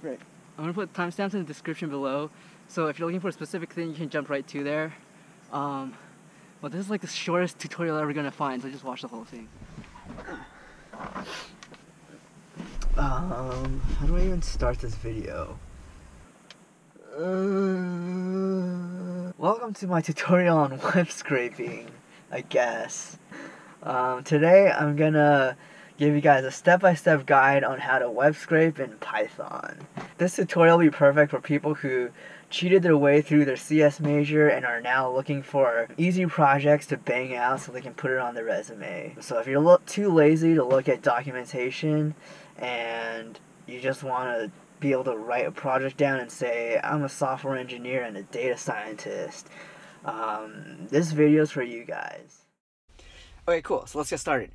Great. I'm going to put timestamps in the description below, so if you're looking for a specific thing, you can jump right to there. But this is like the shortest tutorial ever going to find, so just watch the whole thing. How do I even start this video? Welcome to my tutorial on web scraping, I guess. Today I'm gonna give you guys a step-by-step guide on how to web scrape in Python. This tutorial will be perfect for people who cheated their way through their CS major and are now looking for easy projects to bang out so they can put it on their resume. So if you're too lazy to look at documentation and you just want to be able to write a project down and say, I'm a software engineer and a data scientist, this video is for you guys. Okay, cool. So let's get started.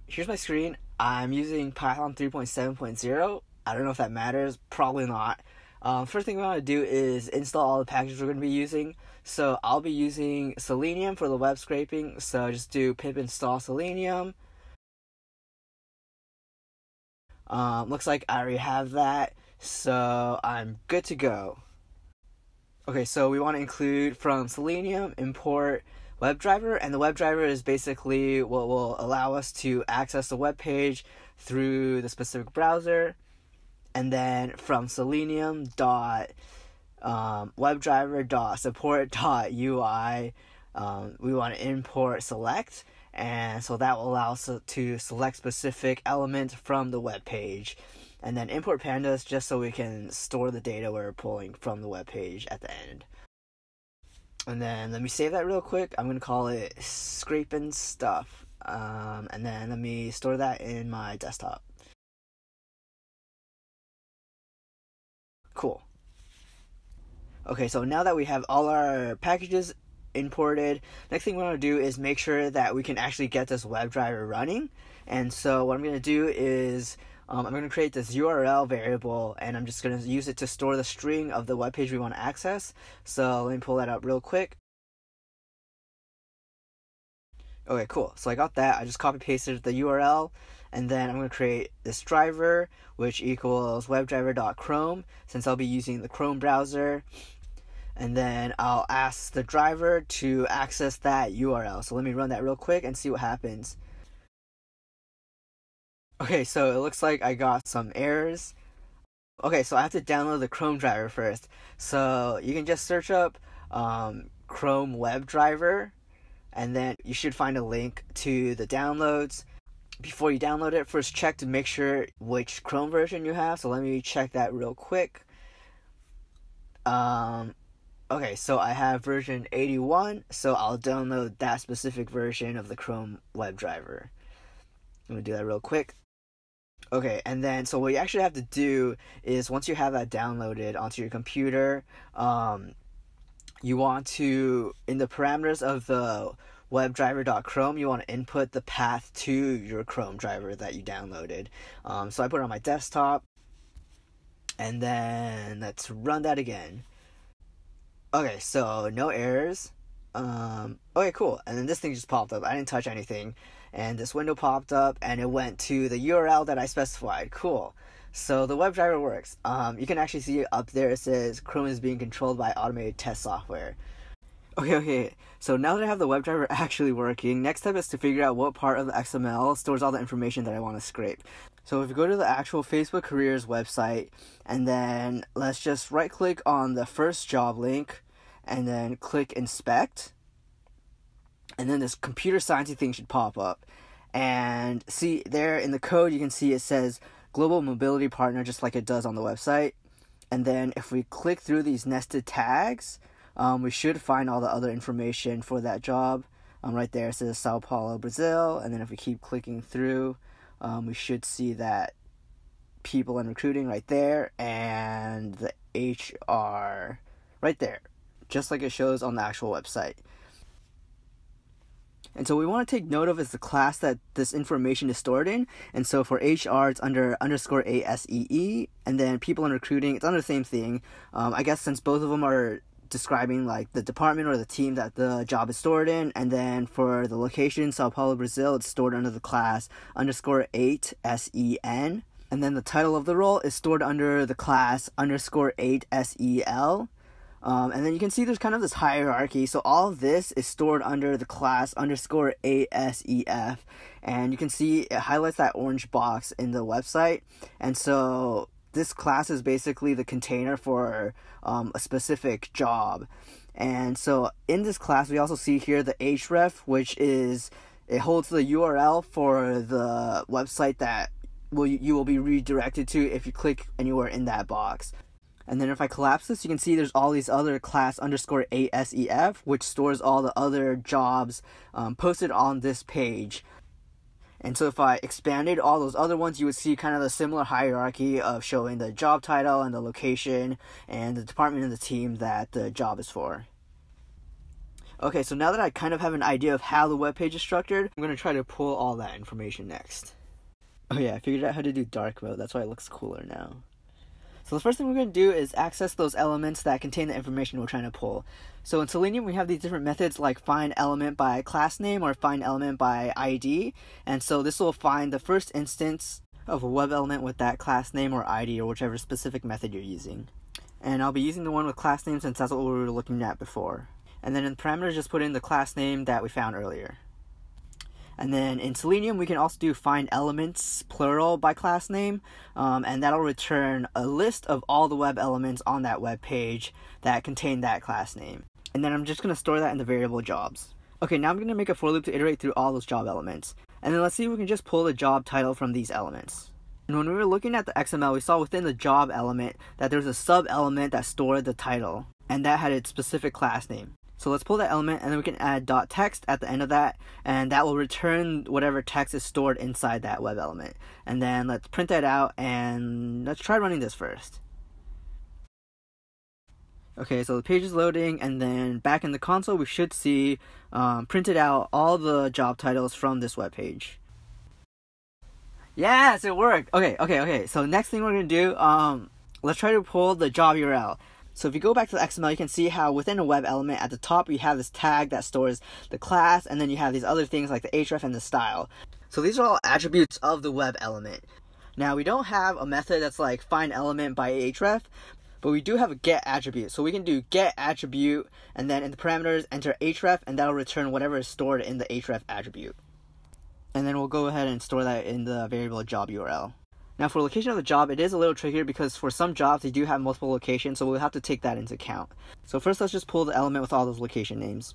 Here's my screen. I'm using Python 3.7.0. I don't know if that matters. Probably not. First thing we want to do is install all the packages we're going to be using. So I'll be using Selenium for the web scraping. So just do pip install Selenium. Looks like I already have that, so I'm good to go. Okay, so we want to include from Selenium, import WebDriver, and the WebDriver is basically what will allow us to access the web page through the specific browser. And then from Selenium WebDriver.support.ui, we want to import select. And so that will allow us to select specific elements from the web page, and then import pandas just so we can store the data we're pulling from the web page at the end. And then let me save that real quick. I'm gonna call it scraping stuff, and then let me store that in my desktop. Cool. Okay, so now that we have all our packages imported, next thing we want to do is make sure that we can actually get this WebDriver running. And so what I'm going to do is I'm going to create this URL variable, and I'm just going to use it to store the string of the web page we want to access. So let me pull that up real quick. Okay, cool. So I got that. I just copy pasted the URL, and then I'm going to create this driver, which equals webdriver.chrome, since I'll be using the Chrome browser. And then I'll ask the driver to access that URL. So let me run that real quick and see what happens. Okay, so it looks like I got some errors. Okay, so I have to download the Chrome driver first. So you can just search up Chrome WebDriver, and then you should find a link to the downloads. Before you download it, first check to make sure which Chrome version you have. So let me check that real quick. Okay, so I have version 81, so I'll download that specific version of the Chrome WebDriver. I'm going to do that real quick. Okay, and then, so what you actually have to do is, once you have that downloaded onto your computer, you want to, in the parameters of the webdriver.chrome, you want to input the path to your Chrome driver that you downloaded. So I put it on my desktop, and then let's run that again. Okay, so no errors. Okay, cool. And then this thing just popped up. I didn't touch anything. And this window popped up, and it went to the URL that I specified. Cool. So the WebDriver works. You can actually see up there it says Chrome is being controlled by automated test software. Okay. So now that I have the WebDriver actually working, next step is to figure out what part of the XML stores all the information that I want to scrape. So if you go to the actual Facebook Careers website, and then let's just right click on the first job link, and then click inspect, and then this computer science thing should pop up. And see there in the code, you can see it says global mobility partner, just like it does on the website. And then if we click through these nested tags, we should find all the other information for that job. Right there it says Sao Paulo, Brazil. And then if we keep clicking through, we should see that people and recruiting right there, and the HR right there, just like it shows on the actual website. And so we want to take note of is the class that this information is stored in. And so for HR, it's under _ASEE, and then people and recruiting, it's under the same thing. I guess since both of them are describing like the department or the team that the job is stored in. And then for the location, Sao Paulo, Brazil, it's stored under the class _8SEN. And then the title of the role is stored under the class _8SEL. And then you can see there's kind of this hierarchy. So all of this is stored under the class _8SEF. And you can see it highlights that orange box in the website. And so this class is basically the container for a specific job. And so in this class, we also see here the href, which is, it holds the URL for the website that you will be redirected to if you click anywhere in that box. And then if I collapse this, you can see there's all these other class _8SEF, which stores all the other jobs posted on this page. And so if I expanded all those other ones, you would see kind of the similar hierarchy of showing the job title and the location and the department and the team that the job is for. Okay, so now that I kind of have an idea of how the web page is structured, I'm going to try to pull all that information next. Oh yeah, I figured out how to do dark mode. That's why it looks cooler now. So the first thing we're going to do is access those elements that contain the information we're trying to pull. So in Selenium, we have these different methods like find element by class name or find element by ID. And so this will find the first instance of a web element with that class name or ID or whichever specific method you're using. And I'll be using the one with class name since that's what we were looking at before. And then in parameters, just put in the class name that we found earlier. And then in Selenium, we can also do find elements, plural, by class name, and that'll return a list of all the web elements on that web page that contain that class name. And then I'm just going to store that in the variable jobs. Okay, now I'm going to make a for loop to iterate through all those job elements. And then let's see if we can just pull the job title from these elements. And when we were looking at the XML, we saw within the job element that there's a sub element that stored the title, and that had its specific class name. So let's pull that element, and then we can add .text at the end of that, and that will return whatever text is stored inside that web element. And then let's print that out, and let's try running this first. Okay, so the page is loading, and then back in the console, we should see printed out all the job titles from this web page. Yes, it worked! Okay. So next thing we're going to do, let's try to pull the job URL. So if you go back to the XML, you can see how within a web element at the top, you have this tag that stores the class, and then you have these other things like the href and the style. So these are all attributes of the web element. Now, we don't have a method that's like find element by href, but we do have a get attribute. So we can do get attribute, and then in the parameters, enter href, and that'll return whatever is stored in the href attribute. And then we'll go ahead and store that in the variable job URL. Now for location of the job, it is a little trickier because for some jobs, they do have multiple locations, so we'll have to take that into account. So first, let's just pull the element with all those location names.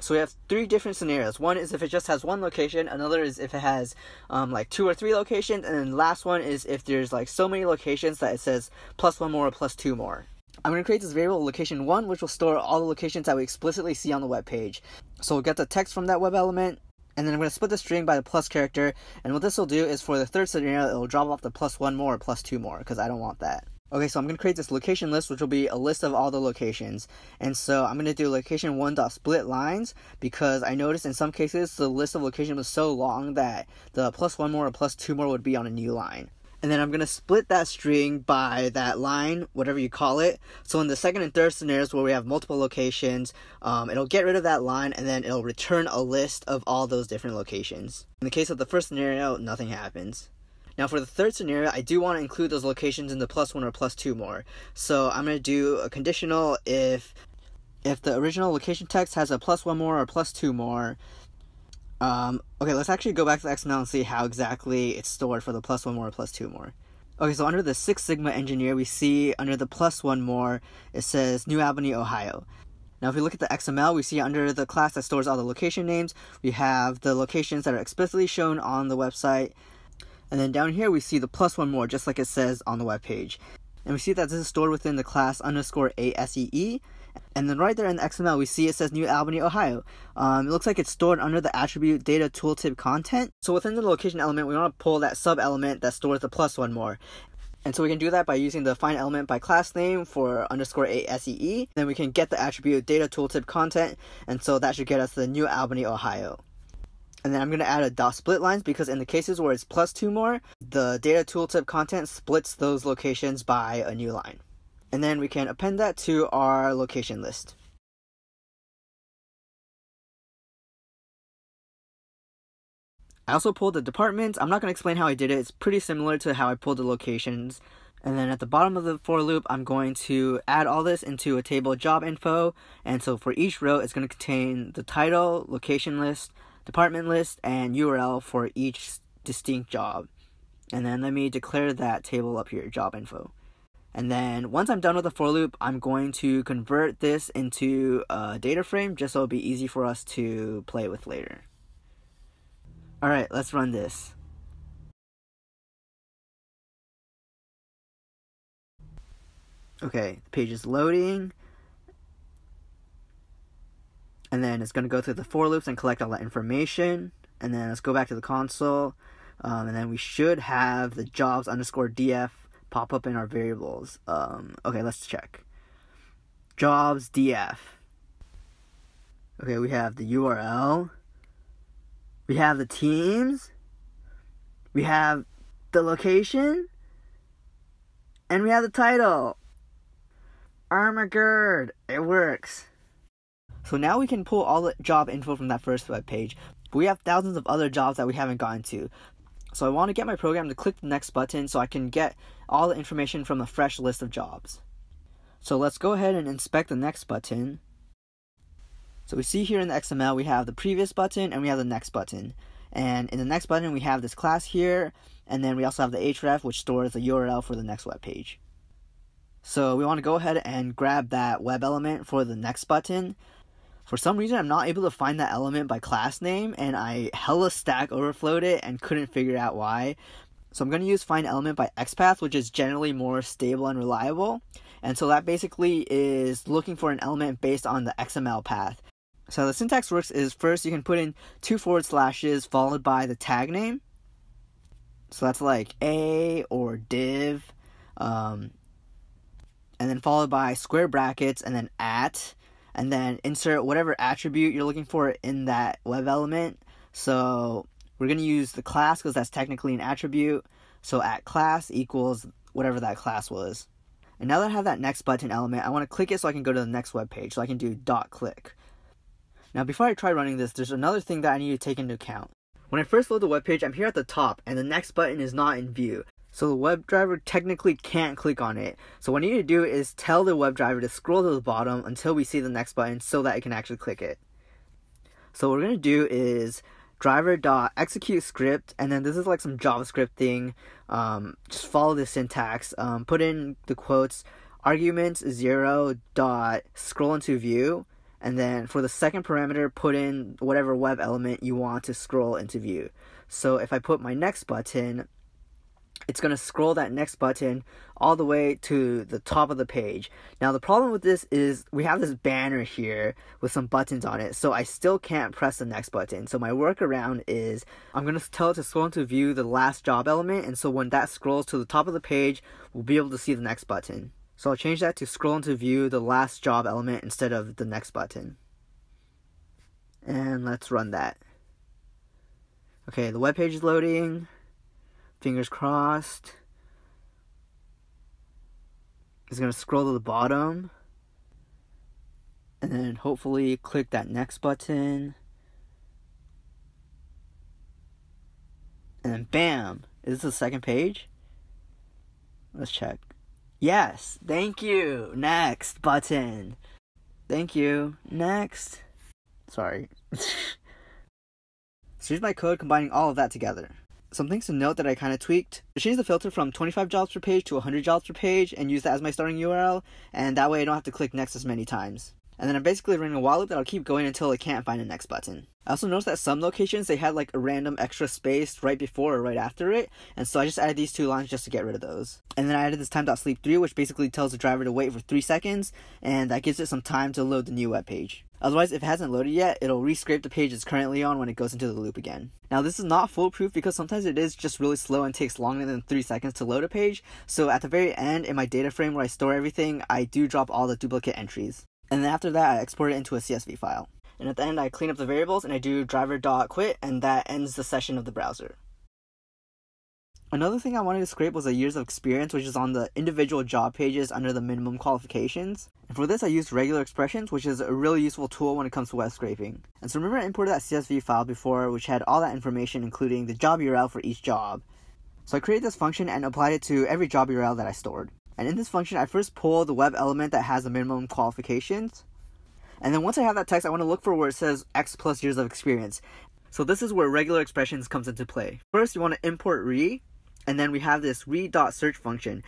So we have three different scenarios. One is if it just has one location, another is if it has like 2 or 3 locations, and then the last one is if there's like so many locations that it says +1 more or +2 more. I'm going to create this variable location 1, which will store all the locations that we explicitly see on the web page. So we'll get the text from that web element, and then I'm going to split the string by the plus character, and what this will do is for the third scenario, it will drop off the +1 more or +2 more, because I don't want that. Okay, so I'm going to create this location list, which will be a list of all the locations. And so I'm going to do location 1.split lines, because I noticed in some cases the list of location was so long that the +1 more or +2 more would be on a new line. And then I'm going to split that string by that line, whatever you call it. So in the second and third scenarios where we have multiple locations, it'll get rid of that line, and then it'll return a list of all those different locations. In the case of the first scenario, nothing happens. Now for the third scenario, I do want to include those locations in the +1 or +2 more. So I'm going to do a conditional if the original location text has a +1 more or +2 more. Okay, let's actually go back to the XML and see how exactly it's stored for the +1 more or +2 more. Okay, so under the Six Sigma engineer, we see under the +1 more, it says New Albany, Ohio. Now, if we look at the XML, we see under the class that stores all the location names, we have the locations that are explicitly shown on the website. And then down here, we see the +1 more, just like it says on the web page. And we see that this is stored within the class _ASEE. And then right there in the XML, we see it says New Albany, Ohio. It looks like it's stored under the attribute data tooltip content. So within the location element, we want to pull that sub element that stores the +1 more. And so we can do that by using the find element by class name for _ASEE. Then we can get the attribute data tooltip content. And so that should get us the New Albany, Ohio. And then I'm going to add a .split lines because in the cases where it's +2 more, the data tooltip content splits those locations by a new line. And then we can append that to our location list. I also pulled the departments. I'm not going to explain how I did it. It's pretty similar to how I pulled the locations. And then at the bottom of the for loop, I'm going to add all this into a table job info. And so for each row, it's going to contain the title, location list, department list, and URL for each distinct job. And then let me declare that table up here, job info. And then once I'm done with the for loop, I'm going to convert this into a data frame just so it'll be easy for us to play with later. All right, let's run this. Okay, the page is loading. And then it's going to go through the for loops and collect all that information. And then let's go back to the console. And then we should have the jobs_df pop up in our variables. Okay, let's check. Jobs df. Okay, we have the URL. We have the teams. We have the location. And we have the title. Armageddon, it works. So now we can pull all the job info from that first web page, but we have thousands of other jobs that we haven't gotten to. So I want to get my program to click the next button so I can get all the information from a fresh list of jobs. So let's go ahead and inspect the next button. So we see here in the XML we have the previous button and we have the next button. And in the next button we have this class here, and then we also have the href, which stores the URL for the next web page. So we want to go ahead and grab that web element for the next button. For some reason, I'm not able to find that element by class name, and I hella Stack Overflowed it and couldn't figure out why. So I'm going to use find element by XPath, which is generally more stable and reliable. And so that basically is looking for an element based on the XML path. So the syntax works is first you can put in 2 forward slashes followed by the tag name. So that's like a or div. And then followed by square brackets and then at, and then insert whatever attribute you're looking for in that web element. So we're going to use the class because that's technically an attribute. So at class equals whatever that class was. And now that I have that next button element, I want to click it so I can go to the next web page. So I can do .click. Now before I try running this, there's another thing that I need to take into account. When I first load the web page, I'm here at the top and the next button is not in view. So the WebDriver technically can't click on it. So what I need to do is tell the WebDriver to scroll to the bottom until we see the next button so that it can actually click it. So what we're going to do is driver.execute script, and then this is like some JavaScript thing. Just follow the syntax. Put in the quotes, arguments 0 dot scroll into view, and then for the second parameter, put in whatever web element you want to scroll into view. So if I put my next button, it's going to scroll that next button all the way to the top of the page. Now the problem with this is we have this banner here with some buttons on it, so I still can't press the next button. So my workaround is I'm going to tell it to scroll into view the last job element, and so when that scrolls to the top of the page, we'll be able to see the next button. So I'll change that to scroll into view the last job element instead of the next button. And let's run that. Okay, the web page is loading. Fingers crossed. It's going to scroll to the bottom. And then hopefully click that next button. And then bam! Is this the second page? Let's check. Yes! Thank you! Next button! Thank you. Next. Sorry. So here's my code combining all of that together. Some things to note that I kind of tweaked. I changed the filter from 25 jobs per page to 100 jobs per page and use that as my starting URL, and that way I don't have to click next as many times. And then I'm basically running a while loop that'll keep going until I can't find a next button. I also noticed that some locations they had like a random extra space right before or right after it, and so I just added these 2 lines just to get rid of those. And then I added this time.sleep3, which basically tells the driver to wait for 3 seconds, and that gives it some time to load the new web page. Otherwise, if it hasn't loaded yet, it'll rescrape the page it's currently on when it goes into the loop again. Now this is not foolproof because sometimes it is just really slow and takes longer than 3 seconds to load a page, so at the very end in my data frame where I store everything, I do drop all the duplicate entries. And then after that, I export it into a CSV file. And at the end, I clean up the variables and I do driver.quit, and that ends the session of the browser. Another thing I wanted to scrape was the years of experience, which is on the individual job pages under the minimum qualifications. And for this, I used regular expressions, which is a really useful tool when it comes to web scraping. And so remember I imported that CSV file before, which had all that information, including the job URL for each job. So I created this function and applied it to every job URL that I stored. And in this function, I first pull the web element that has the minimum qualifications. And then once I have that text, I want to look for where it says X plus years of experience. So this is where regular expressions comes into play. First, you want to import re, and then we have this re.search function.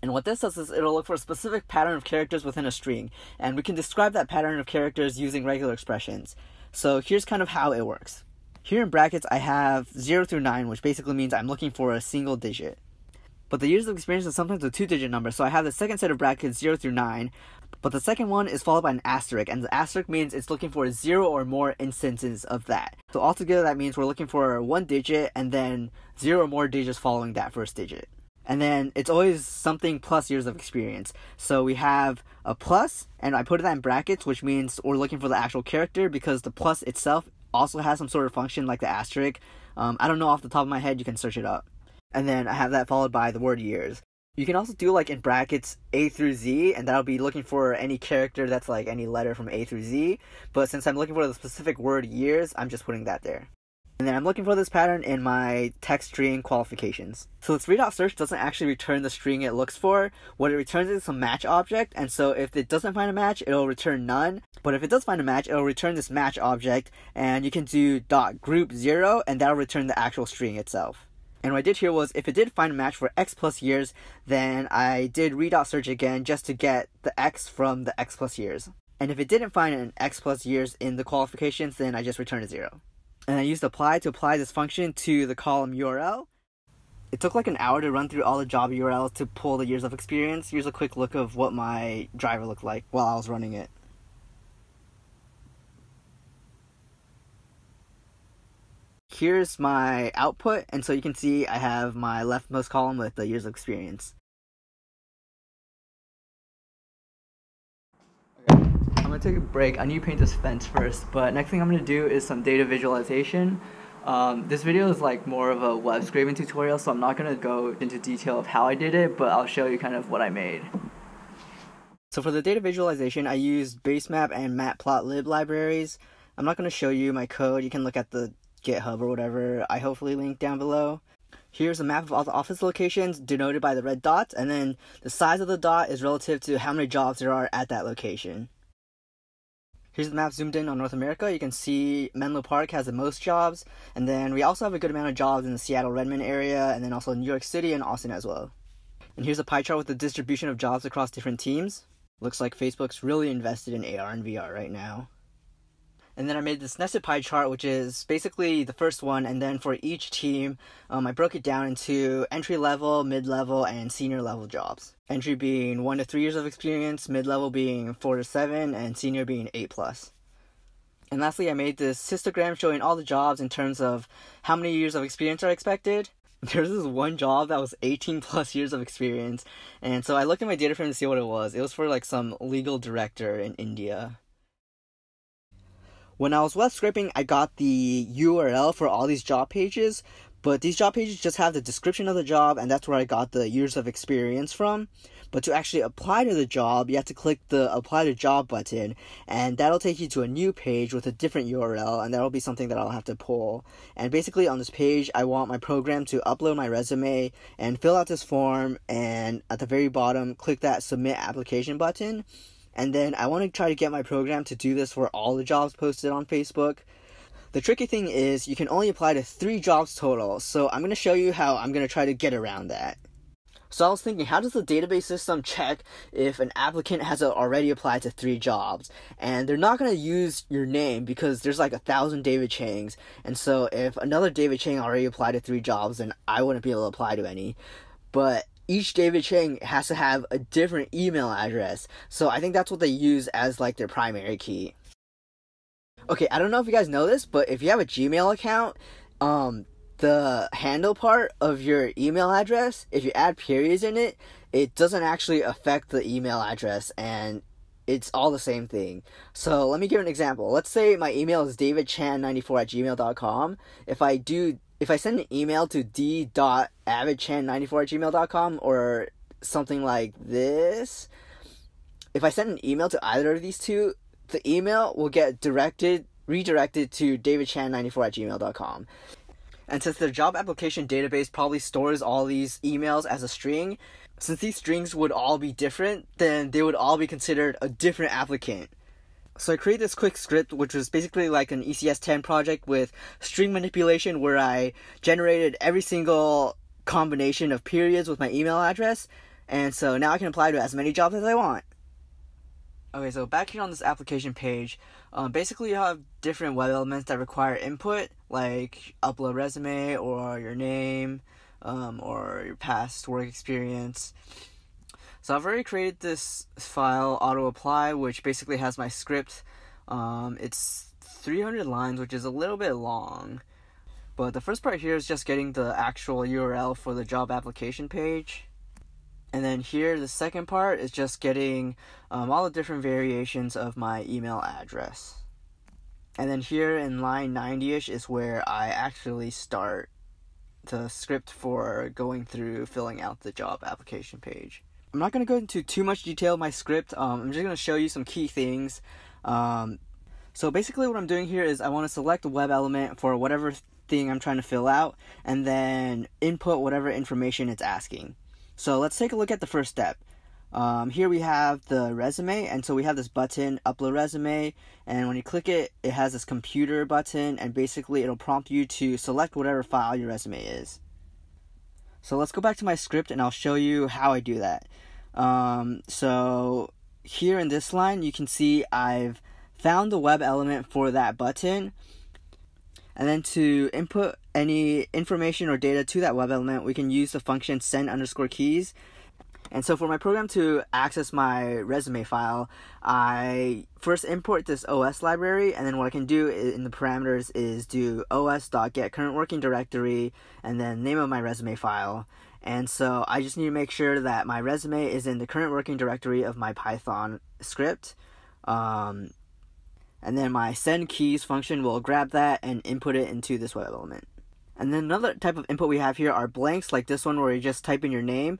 And what this does is it'll look for a specific pattern of characters within a string. And we can describe that pattern of characters using regular expressions. So here's kind of how it works. Here in brackets, I have 0 through 9, which basically means I'm looking for a single digit. But the years of experience is sometimes a 2-digit number, so I have the second set of brackets 0 through 9, but the second one is followed by an asterisk, and the asterisk means it's looking for 0 or more instances of that. So altogether that means we're looking for 1 digit and then 0 or more digits following that first digit. And then it's always something plus years of experience. So we have a plus, and I put that in brackets, which means we're looking for the actual character because the plus itself also has some sort of function like the asterisk. I don't know off the top of my head, you can search it up. And then I have that followed by the word years. You can also do like in brackets A through Z, and that'll be looking for any character that's like any letter from A through Z. But since I'm looking for the specific word years, I'm just putting that there. And then I'm looking for this pattern in my text string qualifications. So this re.search doesn't actually return the string it looks for. What it returns is a match object, and so if it doesn't find a match, it'll return none. But if it does find a match, it'll return this match object, and you can do .group0, and that'll return the actual string itself. And what I did here was, if it did find a match for X plus years, then I did re.search again just to get the X from the X plus years. And if it didn't find an X plus years in the qualifications, then I just returned a 0. And I used apply to apply this function to the column URL. It took like an hour to run through all the job URLs to pull the years of experience. Here's a quick look of what my driver looked like while I was running it. Here's my output, and so you can see I have my leftmost column with the years of experience. Okay, I'm gonna take a break. I need to paint this fence first, but next thing I'm gonna do is some data visualization. This video is like more of a web scraping tutorial, so I'm not gonna go into detail of how I did it, but I'll show you kind of what I made. So for the data visualization, I used basemap and matplotlib libraries. I'm not gonna show you my code. You can look at the GitHub or whatever I hopefully link down below. Here's a map of all the office locations denoted by the red dots, and then the size of the dot is relative to how many jobs there are at that location. Here's the map zoomed in on North America. You can see Menlo Park has the most jobs, and then we also have a good amount of jobs in the Seattle-Redmond area, and then also New York City and Austin as well. And here's a pie chart with the distribution of jobs across different teams. Looks like Facebook's really invested in AR and VR right now. And then I made this nested pie chart, which is basically the first one, and then for each team, I broke it down into entry-level, mid-level, and senior-level jobs. Entry being 1 to 3 years of experience, mid-level being 4 to 7, and senior being 8+. And lastly, I made this histogram showing all the jobs in terms of how many years of experience are expected. There's this one job that was 18+ years of experience, and so I looked at my data frame to see what it was. It was for like some legal director in India. When I was web scraping, I got the URL for all these job pages, but these job pages just have the description of the job, and that's where I got the years of experience from. But to actually apply to the job, you have to click the Apply to Job button, and that'll take you to a new page with a different URL, and that'll be something that I'll have to pull. And basically on this page, I want my program to upload my resume and fill out this form, and at the very bottom, click that Submit Application button. And then I want to try to get my program to do this for all the jobs posted on Facebook. The tricky thing is you can only apply to 3 jobs total, so I'm going to show you how I'm going to try to get around that. So I was thinking, how does the database system check if an applicant has already applied to 3 jobs? And they're not going to use your name because there's like 1,000 David Changs. And so if another David Chang already applied to 3 jobs, then I wouldn't be able to apply to any. But each David Chang has to have a different email address. So I think that's what they use as like their primary key. Okay, I don't know if you guys know this, but if you have a Gmail account, the handle part of your email address, if you add periods in it, it doesn't actually affect the email address, and it's all the same thing. So let me give an example. Let's say my email is davidchan94@gmail.com. If I do if I send an email to d.avidchan94@gmail.com or something like this, if I send an email to either of these two, the email will get redirected to davidchan94@gmail.com. And since the job application database probably stores all these emails as a string, since these strings would all be different, then they would all be considered a different applicant. So I created this quick script, which was basically like an ECS10 project with string manipulation, where I generated every single combination of periods with my email address. And so now I can apply to as many jobs as I want. Okay, so back here on this application page, basically you have different web elements that require input, like upload resume or your name, or your past work experience. So I've already created this file, auto apply, which basically has my script. It's 300 lines, which is a little bit long. But the first part here is just getting the actual URL for the job application page. And then here, the second part is just getting all the different variations of my email address. And then here in line 90-ish is where I actually start the script for going through filling out the job application page. I'm not going to go into too much detail of my script. I'm just going to show you some key things. So basically what I'm doing here is I want to select a web element for whatever thing I'm trying to fill out, and then input whatever information it's asking. So let's take a look at the first step. Here we have the resume, and so we have this button, upload resume, and when you click it, it has this computer button, and basically it'll prompt you to select whatever file your resume is. So let's go back to my script and I'll show you how I do that. So here in this line, you can see I've found the web element for that button. And then to input any information or data to that web element, we can use the function send_keys. And so for my program to access my resume file, I first import this OS library, and then what I can do in the parameters is do os.getCurrentWorkingDirectory and then name of my resume file. And so I just need to make sure that my resume is in the current working directory of my Python script. And then my send_keys function will grab that and input it into this web element. And then another type of input we have here are blanks, like this one where you just type in your name.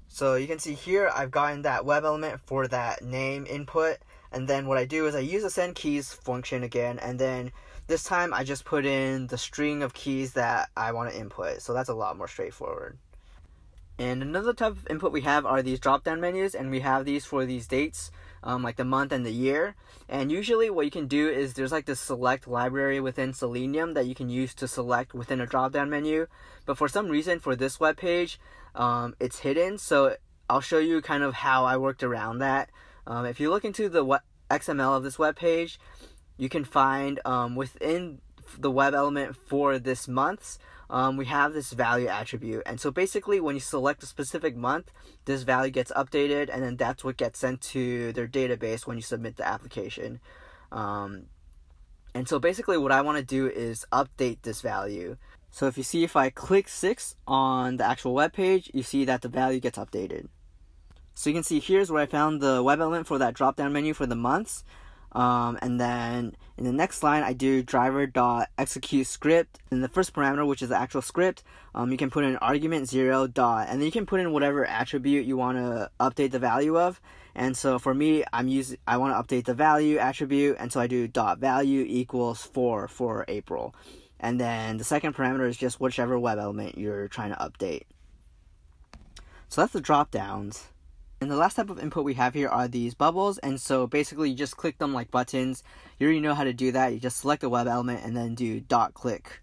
So you can see here I've gotten that web element for that name input, and then what I do is I use the send_keys function again, and then this time I just put in the string of keys that I want to input. So that's a lot more straightforward. And another type of input we have are these drop-down menus, and we have these for these dates, like the month and the year. And usually what you can do is there's like this select library within Selenium that you can use to select within a drop-down menu. But for some reason for this web page, it's hidden. So I'll show you kind of how I worked around that. If you look into the XML of this web page, you can find within the web element for this month's, we have this value attribute. And so basically when you select a specific month, this value gets updated, and then that's what gets sent to their database when you submit the application. And so basically what I want to do is update this value. So if you see, if I click 6 on the actual web page, you see that the value gets updated. So you can see here's where I found the web element for that drop down menu for the months. And then in the next line, I do driver.execute script. In the first parameter, which is the actual script, you can put in argument 0 dot, and then you can put in whatever attribute you want to update the value of. And so for me, I want to update the value attribute, and so I do dot value equals 4 for April. And then the second parameter is just whichever web element you're trying to update. So that's the drop downs. And the last type of input we have here are these bubbles, and so basically you just click them like buttons. You already know how to do that. You just select the web element and then do dot click.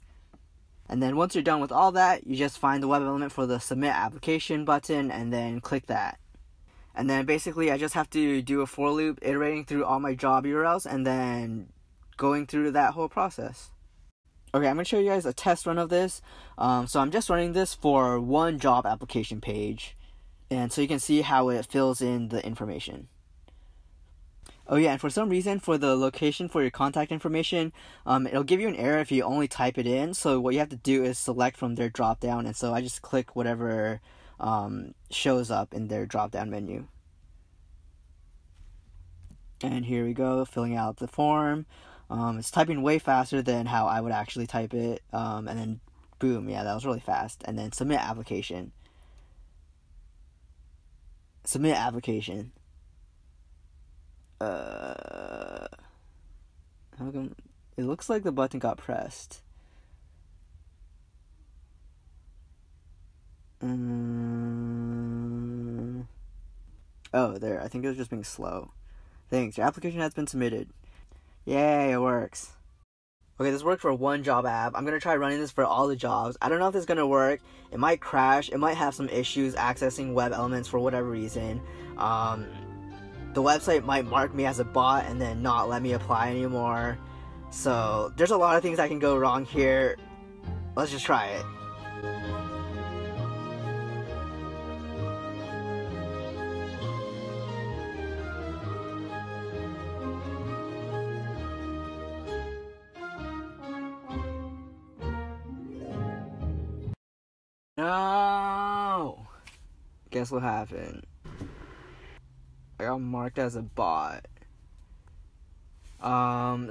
And then once you're done with all that, you just find the web element for the submit application button and then click that. And then basically I just have to do a for loop iterating through all my job URLs and then going through that whole process. Okay, I'm going to show you guys a test run of this. So I'm just running this for one job application page. And so you can see how it fills in the information. Oh yeah, and for some reason, for the location for your contact information, it'll give you an error if you only type it in. So what you have to do is select from their drop down. And so I just click whatever shows up in their drop down menu. And here we go, filling out the form. It's typing way faster than how I would actually type it. And then Boom, yeah, that was really fast. And then submit application. Submit application. How come it looks like the button got pressed? Oh, there. I think it was just being slow. Thanks. Your application has been submitted. Yay, it works. Okay, this worked for one job app. I'm gonna try running this for all the jobs. I don't know if this is gonna work. It might crash. It might have some issues accessing web elements for whatever reason. The website might mark me as a bot and then not let me apply anymore. So there's a lot of things that can go wrong here. Let's just try it. No! Guess what happened? I got marked as a bot.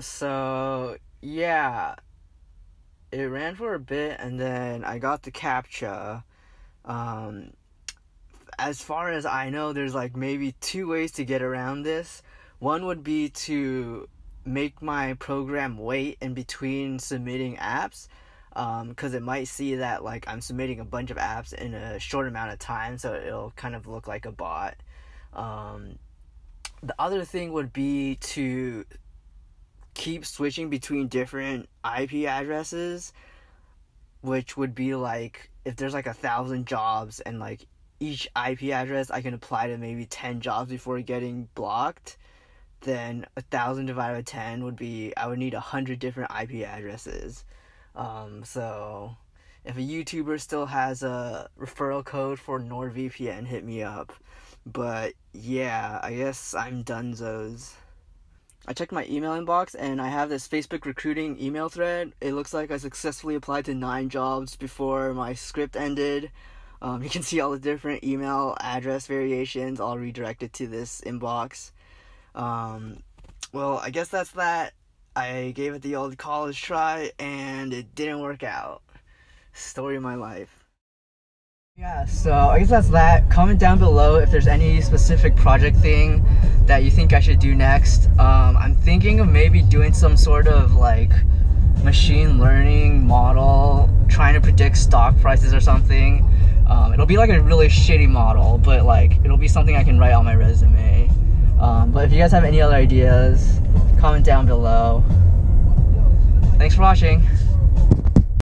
So yeah, it ran for a bit and then I got the CAPTCHA. As far as I know, there's like maybe 2 ways to get around this. One would be to make my program wait in between submitting apps, because it might see that like I'm submitting a bunch of apps in a short amount of time, so it'll kind of look like a bot. The other thing would be to keep switching between different IP addresses, which would be like if there's like 1,000 jobs and like each IP address I can apply to maybe 10 jobs before getting blocked, then 1,000 divided by 10 would be, I would need 100 different IP addresses. So if a YouTuber still has a referral code for NordVPN, hit me up. But yeah, I guess I'm donezo's. I checked my email inbox and I have this Facebook recruiting email thread. It looks like I successfully applied to 9 jobs before my script ended. You can see all the different email address variations all redirected to this inbox. Well, I guess that's that. I gave it the old college try and it didn't work out. Story of my life. Yeah, so I guess that's that. Comment down below if there's any specific project thing that you think I should do next. I'm thinking of maybe doing some sort of like machine learning model, trying to predict stock prices or something. It'll be like a really shitty model, but like it'll be something I can write on my resume. But if you guys have any other ideas, comment down below. Thanks for watching.